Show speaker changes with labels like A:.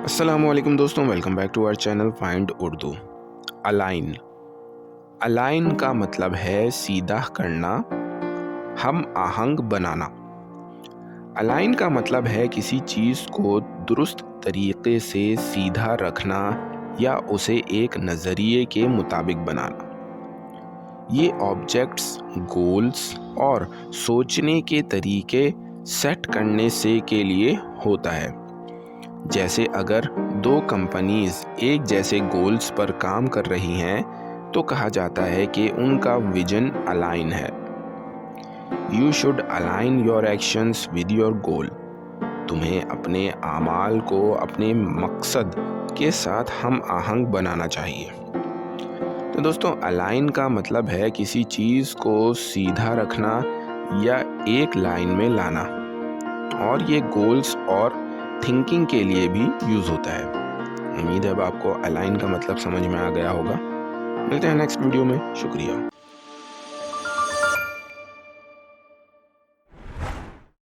A: अस्सलामुअलैकुम दोस्तों, welcome back to our channel find Urdu. Align align का मतलब है सीधा करना, हम आहंग बनाना। अलाइन का मतलब है किसी चीज़ को दुरुस्त तरीके से सीधा रखना या उसे एक नज़रिए के मुताबिक बनाना। ये ऑब्जेक्ट्स, गोल्स और सोचने के तरीके सेट करने से के लिए होता है। जैसे अगर दो कंपनीज एक जैसे गोल्स पर काम कर रही हैं तो कहा जाता है कि उनका विजन अलाइन है। You should align your actions with your goal. तुम्हें अपने आमाल को अपने मकसद के साथ हम आहंग बनाना चाहिए। तो दोस्तों, अलाइन का मतलब है किसी चीज़ को सीधा रखना या एक लाइन में लाना, और ये गोल्स और थिंकिंग के लिए भी यूज़ होता है। उम्मीद है अब आपको अलाइन का मतलब समझ में आ गया होगा। मिलते हैं नेक्स्ट वीडियो में। शुक्रिया।